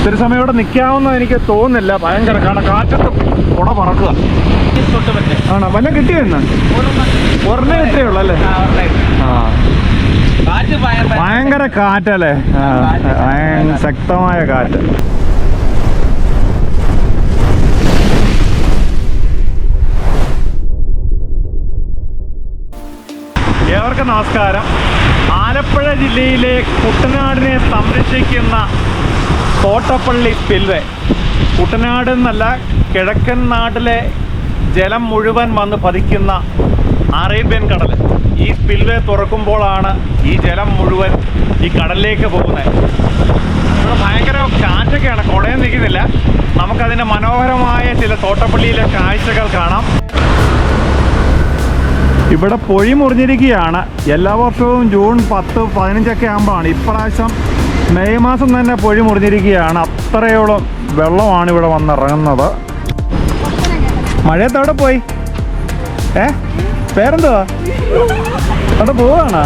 ഒത്തിരി സമയം ഇവിടെ നിൽക്കാമെന്ന് എനിക്ക് തോന്നുന്നില്ല. ഭയങ്കര കാറ്റത്ത് കുട പറക്കുക ആണോ? വല്ല കിട്ടിയെന്ന് ഒരെണ്ണേ കിട്ടിയുള്ളൂ അല്ലേ? ഭയങ്കര കാറ്റല്ലേ? ശക്തമായ കാറ്റ്. ഏവർക്കും നമസ്കാരം. ആലപ്പുഴ ജില്ലയിലെ കുട്ടനാടിനെ സംരക്ഷിക്കുന്ന തോട്ടപ്പള്ളി സ്പിൽവേ, കുട്ടനാട് എന്നല്ല കിഴക്കൻ നാട്ടിലെ ജലം മുഴുവൻ വന്ന് പതിക്കുന്ന അറേബ്യൻ കടൽ. ഈ സ്പിൽവേ തുറക്കുമ്പോഴാണ് ഈ ജലം മുഴുവൻ ഈ കടലിലേക്ക് പോകുന്നത്. ഇവിടെ ഭയങ്കര കാറ്റൊക്കെയാണ്, കുടയും നിൽക്കുന്നില്ല. നമുക്കതിൻ്റെ മനോഹരമായ ചില തോട്ടപ്പള്ളിയിലെ കാഴ്ചകൾ കാണാം. ഇവിടെ പൊഴി മുറിഞ്ഞിരിക്കുകയാണ്. എല്ലാ വർഷവും ജൂൺ 10, 15 ആകുമ്പോഴാണ്. ഇപ്രാവശ്യം മെയ് മാസം തന്നെ പൊഴി മുറിഞ്ഞിരിക്കുകയാണ്. അത്രയോളം വെള്ളമാണ് ഇവിടെ വന്നിറങ്ങുന്നത്. മഴയത്ത് എവിടെ പോയി? പേരെന്തുവാ? അവിടെ പോവാണോ?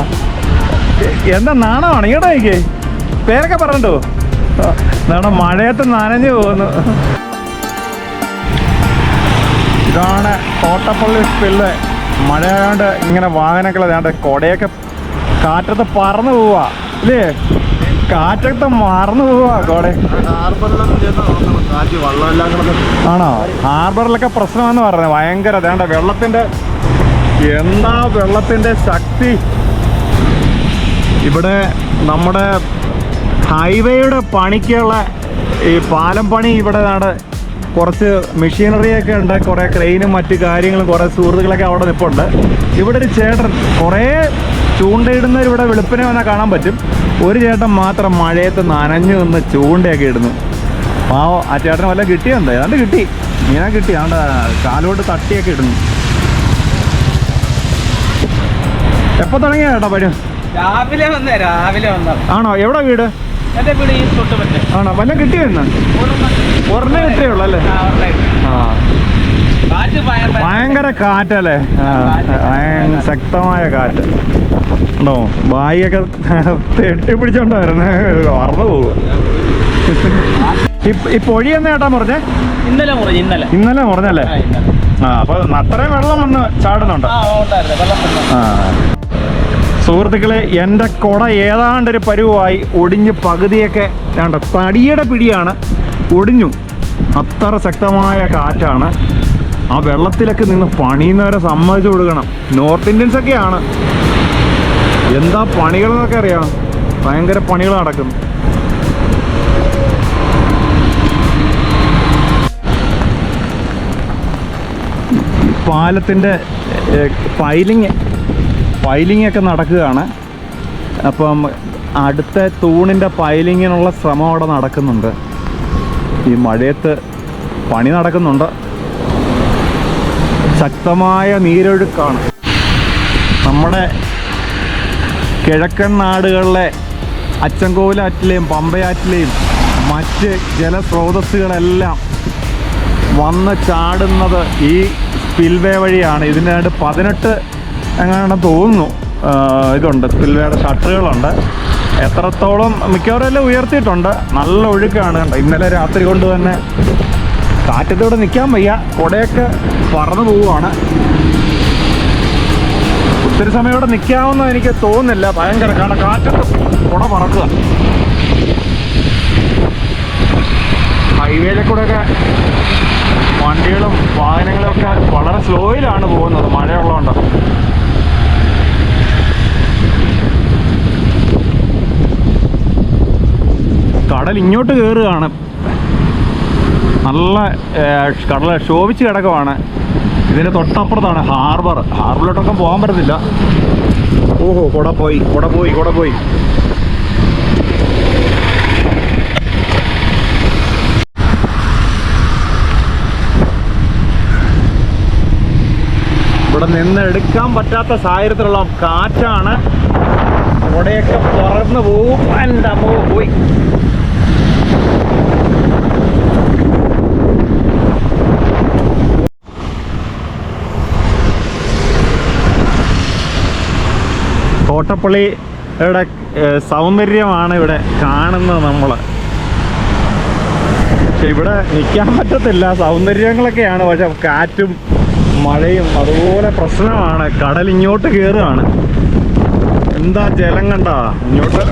എന്താ നാണമാണ്? ഇങ്ങോട്ട് നോക്കിയേ, പേരൊക്കെ പറഞ്ഞോ. എന്താണ് മഴയത്ത് നനഞ്ഞു പോകുന്നു. ഇതാണ് തോട്ടപ്പള്ളി സ്പിൽവേ. മഴയായോണ്ട് ഇങ്ങനെ വാഹനങ്ങൾ അതാണ്ട് കൊടയൊക്കെ കാറ്റത്ത് പറന്നു പോവാ അല്ലേ? കാറ്റത്ത് മറന്നു പോവാ കൊട. ആണോ? ഹാർബറിലൊക്കെ പ്രശ്നമെന്ന് പറഞ്ഞത് ഭയങ്കര അതാണ്ട് വെള്ളത്തിന്റെ ശക്തി. ഇവിടെ നമ്മുടെ ഹൈവേയുടെ പണിക്കുള്ള ഈ പാലം പണി ഇവിടെ കുറച്ച് മെഷീനറിയൊക്കെ ഉണ്ട്, കുറേ ക്രെയിനും മറ്റു കാര്യങ്ങളും, കുറേ സുഹൃത്തുക്കളൊക്കെ അവിടെ നിൽപ്പുണ്ട്. ഇവിടെ ഒരു ചേട്ടൻ കുറേ ചൂണ്ടയിടുന്നവർ ഇവിടെ വെളുപ്പിനെ വന്നാൽ കാണാൻ പറ്റും. ഒരു ചേട്ടൻ മാത്രം മഴയത്ത് നനഞ്ഞു നിന്ന് ചൂണ്ടയൊക്കെ ഇടുന്നു. ആ ചേട്ടന് വല്ല കിട്ടിയുണ്ട്? ഏതാണ്ട് കിട്ടി, മീനാ കിട്ടി. അതുകൊണ്ട് കാലോട്ട് തട്ടിയൊക്കെ ഇടുന്നു. എപ്പോൾ തുടങ്ങിയ ചേട്ടാ പണി? രാവിലെ വന്ന. ആണോ? എവിടെ വീട്? എൻ്റെ വീട് ഈ തൊട്ടുപറ്റ. ആണോ? വല്ല കിട്ടിയെന്ന് ഒരെണ്ണേ കിട്ടിയുള്ളൂ അല്ലേ? ഭയങ്കര കാറ്റല്ലേ? ശക്തമായ കാറ്റ് ഉണ്ടോ? ബായിയൊക്കെ തെട്ടിപ്പിടിച്ചോണ്ടായിരുന്നു, മറന്നു പോകും. ഈ പൊഴി എന്നാ ചേട്ടാ പറഞ്ഞേ? ഇന്നലെ മുറിഞ്ഞല്ലേ? അപ്പൊ അത്രയും വെള്ളം വന്ന് ചാടുന്നുണ്ട്. സുഹൃത്തുക്കളെ, എൻ്റെ കുട ഏതാണ്ടൊരു പരുവായി ഒടിഞ്ഞ് പകുതിയൊക്കെ തടിയുടെ പിടിയാണ്, ഒടിഞ്ഞു. അത്ര ശക്തമായ കാറ്റാണ്. ആ വെള്ളത്തിലൊക്കെ നിന്ന് പണിയുന്നവരെ സമ്മതിച്ചു കൊടുക്കണം. നോർത്ത് ഇന്ത്യൻസൊക്കെയാണ്. എന്താ പണികളെന്നൊക്കെ അറിയാം, ഭയങ്കര പണികൾ നടക്കുന്നു. പാലത്തിൻ്റെ പൈലിംഗ് ഒക്കെ നടക്കുകയാണ്. അപ്പം അടുത്ത തൂണിൻ്റെ പൈലിങ്ങിനുള്ള ശ്രമം അവിടെ നടക്കുന്നുണ്ട്. ഈ മഴയത്ത് പണി നടക്കുന്നുണ്ട്. ശക്തമായ നീരൊഴുക്കാണ്. നമ്മുടെ കിഴക്കൻ നാടുകളിലെ അച്ചൻകോവിലാറ്റിലെയും പമ്പയാറ്റിലെയും മറ്റ് ജലസ്രോതസ്സുകളെല്ലാം വന്ന് ചാടുന്നത് ഈ സ്പിൽവേ വഴിയാണ്. ഇതിനായിട്ട് 18 എങ്ങനെയാണെന്ന് തോന്നുന്നു ഇതുണ്ട്, സ്പിൽവേയുടെ ഷട്ടറുകളുണ്ട്. എത്രത്തോളം മിക്കവാറും എല്ലാം ഉയർത്തിയിട്ടുണ്ട്. നല്ല ഒഴുക്കാണ്. ഇന്നലെ രാത്രി കൊണ്ട് തന്നെ കാറ്റത്തോടെ നിൽക്കാൻ വയ്യ, കുടയൊക്കെ പറന്നു പോവുകയാണ്. ഒത്തിരി സമയം ഇവിടെ നിൽക്കാമെന്ന് എനിക്ക് തോന്നുന്നില്ല. ഭയങ്കര കാറ്റത്ത് കുട പറക്കുക. ഹൈവേയിലെ കൂടെയൊക്കെ വണ്ടികളും വാഹനങ്ങളൊക്കെ വളരെ സ്ലോയിലാണ് പോകുന്നത്, മഴയുള്ളതുകൊണ്ട്. കടൽ ഇങ്ങോട്ട് കയറുകയാണ്. നല്ല കടൽ ശോഭിച്ച് കിടക്കുവാണ്. ഇതിൻ്റെ തൊട്ടപ്പുറത്താണ് ഹാർബറിലോട്ടൊക്കെ പോകാൻ പറ്റത്തില്ല. ഓഹോ, കുട പോയി. ഇവിടെ നിന്ന് എടുക്കാൻ പറ്റാത്ത സാഹചര്യത്തിലുള്ള കാറ്റാണ്. കുടയൊക്കെ പറന്ന് പോവും. എൻ്റെ അമ്മ പോയി. തോട്ടപ്പള്ളിയുടെ സൗന്ദര്യമാണ് ഇവിടെ കാണുന്നത്. നമ്മൾ പക്ഷെ ഇവിടെ നിൽക്കാൻ പറ്റത്തില്ല. സൗന്ദര്യങ്ങളൊക്കെയാണ്, പക്ഷെ കാറ്റും മഴയും അതുപോലെ പ്രശ്നമാണ്. കടൽ ഇങ്ങോട്ട് കയറുകയാണ്. എന്താ ജലം കണ്ടാ ഇങ്ങോട്ട്.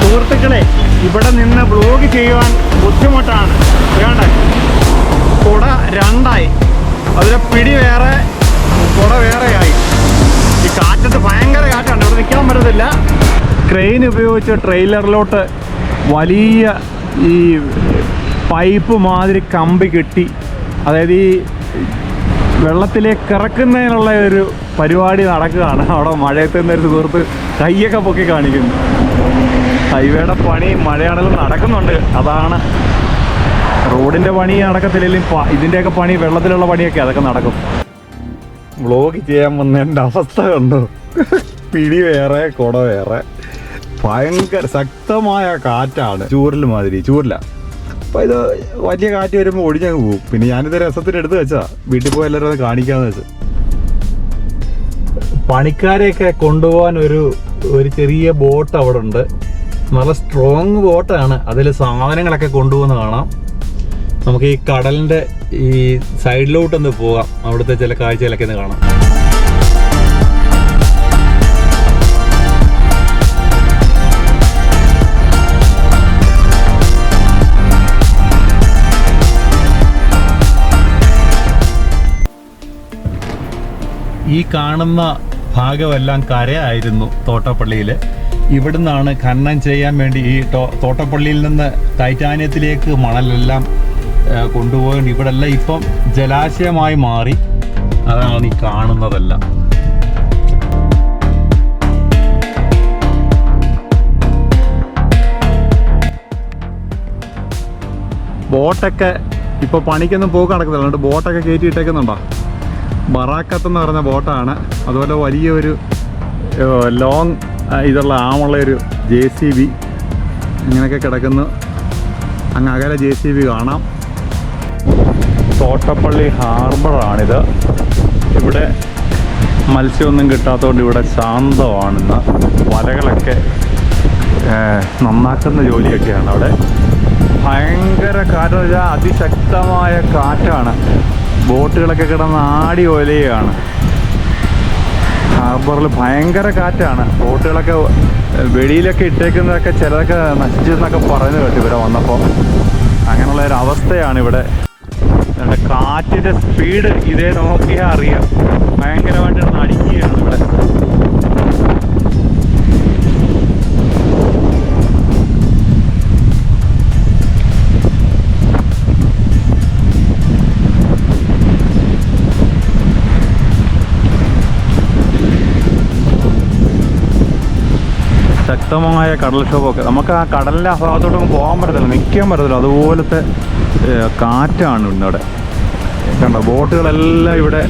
സുഹൃത്തുക്കളെ, ഇവിടെ നിന്ന് വ്ലോഗ് ചെയ്യുവാൻ ബുദ്ധിമുട്ടാണ്. വേണ്ട, കുട രണ്ടായി, അതിലെ പിടി വേറെ, കുട വേറെയായി. ഈ കാറ്റത്ത് ഭയങ്കര കാറ്റാണ്, ഇവിടെ നിൽക്കാൻ പറ്റത്തില്ല. ക്രെയിൻ ഉപയോഗിച്ച് ട്രെയിലറിലോട്ട് വലിയ ഈ പൈപ്പ് മാതിരി കമ്പി കെട്ടി, അതായത് ഈ വെള്ളത്തിലേക്ക് ഇറക്കുന്നതിനുള്ള ഒരു പരിപാടി നടക്കുകയാണ്. അവിടെ മഴയത്ത് നിന്നൊരു സുഹൃത്ത് കൈയൊക്കെ പൊക്കി കാണിക്കുന്നു. ഹൈവേയുടെ പണി മഴയാണെങ്കിലും നടക്കുന്നുണ്ട്. അതാണ് റോഡിൻ്റെ പണി നടക്കത്തില്ലെങ്കിലും ഇതിൻ്റെയൊക്കെ പണി, വെള്ളത്തിലുള്ള പണിയൊക്കെ അതൊക്കെ നടക്കും. വ്ലോഗ് ചെയ്യാൻ വന്നതിൻ്റെ അവസ്ഥ കണ്ടു. പിടി വേറെ, കുട വേറെ, ഭയങ്കര ശക്തമായ കാറ്റാണ്. ചൂരൽ മാതിരി, ചൂരില്ല. അപ്പോൾ ഇത് വലിയ കാറ്റ് വരുമ്പോൾ ഒടിഞ്ഞങ്ങ് പോകും. പിന്നെ ഞാനിത് രസത്തിന് എടുത്ത് വെച്ചാ വീട്ടിൽ പോയി എല്ലാവരും അത് കാണിക്കാമെന്ന് വെച്ചു. പണിക്കാരെയൊക്കെ കൊണ്ടുപോകാൻ ഒരു ചെറിയ ബോട്ട് അവിടെ ഉണ്ട്. നല്ല സ്ട്രോങ് ബോട്ടാണ്. അതിൽ സാധനങ്ങളൊക്കെ കൊണ്ടുപോകുന്ന കാണാം. നമുക്ക് ഈ കടലിൻ്റെ ഈ സൈഡിലോട്ടൊന്ന് പോകാം, അവിടുത്തെ ചില കാഴ്ചകളൊക്കെ ഒന്ന് കാണാം. ഈ കാണുന്ന ഭാഗമെല്ലാം കരയായിരുന്നു തോട്ടപ്പള്ളിയിൽ. ഇവിടുന്നാണ് ഖനനം ചെയ്യാൻ വേണ്ടി ഈ തോട്ടപ്പള്ളിയിൽ നിന്ന് ടൈറ്റാനിയത്തിലേക്ക് മണലെല്ലാം കൊണ്ടുപോയി. ഇവിടെല്ലാം ഇപ്പം ജലാശയമായി മാറി. അതാണ് ഈ കാണുന്നതെല്ലാം. ബോട്ടൊക്കെ ഇപ്പോൾ പണിക്കൊന്നും പോക്ക് നടക്കുന്നില്ല. അതുകൊണ്ട് ബോട്ടൊക്കെ കയറ്റിയിട്ടേക്കുന്നുണ്ടോ. ബറാക്കത്ത് എന്ന് പറഞ്ഞ ബോട്ടാണ്. അതുപോലെ വലിയൊരു ലോങ് ഇതുള്ള ആമുള്ളൊരു JCB ഇങ്ങനെയൊക്കെ കിടക്കുന്നു. അങ്ങ് അകലെ JCB കാണാം. തോട്ടപ്പള്ളി ഹാർബറാണിത്. ഇവിടെ മത്സ്യമൊന്നും കിട്ടാത്തതുകൊണ്ട് ഇവിടെ ശാന്തമാണെന്ന്. വലകളൊക്കെ നന്നാക്കുന്ന ജോലിയൊക്കെയാണ് അവിടെ. ഭയങ്കര കാറ്റെന്ന് വെച്ചാൽ അതിശക്തമായ കാറ്റാണ്. ബോട്ടുകളൊക്കെ കിടന്ന് ആടി ഒലയാണ്. ഹാർബറിൽ ഭയങ്കര കാറ്റാണ്. ബോട്ടുകളൊക്കെ വെളിയിലൊക്കെ ഇട്ടേക്കുന്നതൊക്കെ ചിലതൊക്കെ നശിച്ചെന്നൊക്കെ പറഞ്ഞു കേട്ടു ഇവിടെ വന്നപ്പോൾ. അങ്ങനെയുള്ള ഒരു അവസ്ഥയാണ് ഇവിടെ. കാറ്റിൻ്റെ സ്പീഡ് ഇതേ നോക്കിയാൽ അറിയാം. ഭയങ്കരമായിട്ട് അടിക്കുകയാണ് ഇവിടെ. ശക്തമായ കടൽക്ഷോഭമൊക്കെ. നമുക്ക് ആ കടലിൻ്റെ ആ ഭാഗത്തോട്ടൊന്നും പോകാൻ പറ്റത്തില്ല, നിൽക്കാൻ പറ്റത്തില്ല. അതുപോലത്തെ കാറ്റാണ് ഇവിടെ. കണ്ടോ, ബോട്ടുകളെല്ലാം ഇവിടെ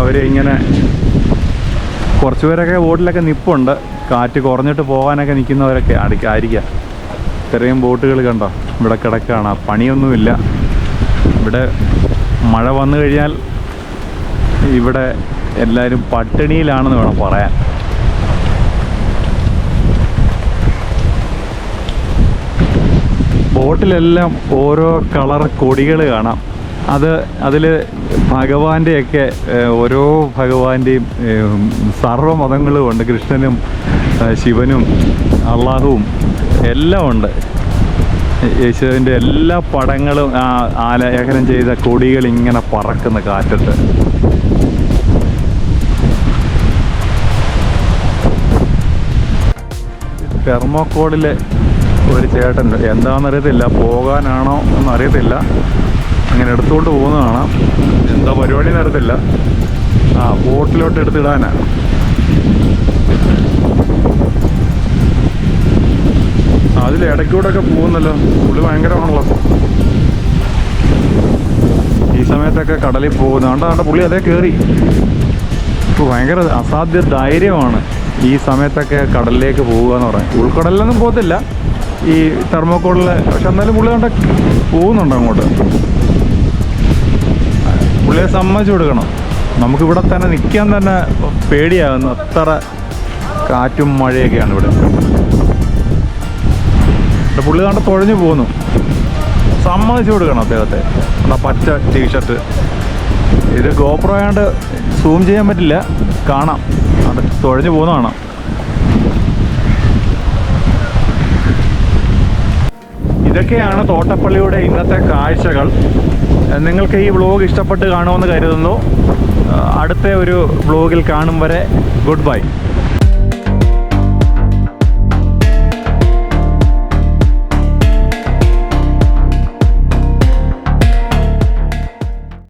അവരിങ്ങനെ കുറച്ച് പേരൊക്കെ ബോട്ടിലൊക്കെ നിൽപ്പുണ്ട്. കാറ്റ് കുറഞ്ഞിട്ട് പോകാനൊക്കെ നിൽക്കുന്നവരൊക്കെ ആയിരിക്കാം. ഇത്രയും ബോട്ടുകൾ കണ്ടോ ഇവിടെ കിടക്കുകയാണ്. പണിയൊന്നുമില്ല. ഇവിടെ മഴ വന്നു കഴിഞ്ഞാൽ ഇവിടെ എല്ലാവരും പട്ടിണിയിലാണെന്ന് വേണം പറയാൻ. ബോട്ടിലെല്ലാം ഓരോ കളർ കൊടികൾ കാണാം. അതിൽ ഭഗവാന്റെയൊക്കെ ഓരോ ഭഗവാന്റെയും സർവ്വമതങ്ങളും ഉണ്ട്. കൃഷ്ണനും ശിവനും അള്ളാഹുവും എല്ലാം ഉണ്ട്. യേശുവിൻ്റെ എല്ലാ പടങ്ങളും ആലേഖനം ചെയ്ത കൊടികൾ ഇങ്ങനെ പറക്കുന്ന കാറ്റത്ത്. പെർമോക്കോഡിൽ ഒരു ചേട്ടൻ, എന്താണെന്നറിയത്തില്ല, പോകാനാണോ എന്നറിയത്തില്ല, അങ്ങനെ എടുത്തുകൊണ്ട് പോകുന്ന കാണാം. എന്താ പരിപാടി എന്നറിയത്തില്ല. ബോട്ടിലോട്ട് എടുത്തിടാനാണ്. അതിൽ ഇടയ്ക്കൂടെ ഒക്കെ പോകുന്നല്ലോ. പുള്ളി ഭയങ്കരമാണല്ലോ. ഈ സമയത്ത് എഴുന്നേറ്റൊക്കെ കടലിൽ പോകുന്നു. കണ്ട പുള്ളി അതേ കയറി. ഇപ്പോൾ ഭയങ്കര അസാധ്യ ധൈര്യമാണ് ഈ സമയത്തൊക്കെ കടലിലേക്ക് പോവുക എന്ന് പറയാം. ഉൾക്കടലിലൊന്നും പോകത്തില്ല ഈ തെർമോക്കോളിൽ, പക്ഷെ എന്നാലും പുള്ളി കണ്ട പോകുന്നുണ്ട് അങ്ങോട്ട്. പുള്ളിയെ സമ്മതിച്ചു കൊടുക്കണം. നമുക്കിവിടെ തന്നെ നിൽക്കാൻ തന്നെ പേടിയാകുന്നു, അത്ര കാറ്റും മഴയൊക്കെയാണ് ഇവിടെ. പുള്ളി കണ്ട തുഴഞ്ഞു പോകുന്നു. സമ്മതിച്ചു കൊടുക്കണം അദ്ദേഹത്തെ. എന്താ പച്ച ടീഷർട്ട്. ഇത് ഗോപ്രോ ആയതുകൊണ്ട് സൂം ചെയ്യാൻ പറ്റില്ല, കാണാം. അവിടെ തുഴഞ്ഞു പോകുന്ന കാണാം. ഇതൊക്കെയാണ് തോട്ടപ്പള്ളിയുടെ ഇന്നത്തെ കാഴ്ചകൾ. നിങ്ങൾക്ക് ഈ വ്ലോഗ് ഇഷ്ടപ്പെട്ട് കാണുമെന്ന് കരുതുന്നു. അടുത്ത ഒരു വ്ലോഗിൽ കാണും വരെ ഗുഡ് ബൈ.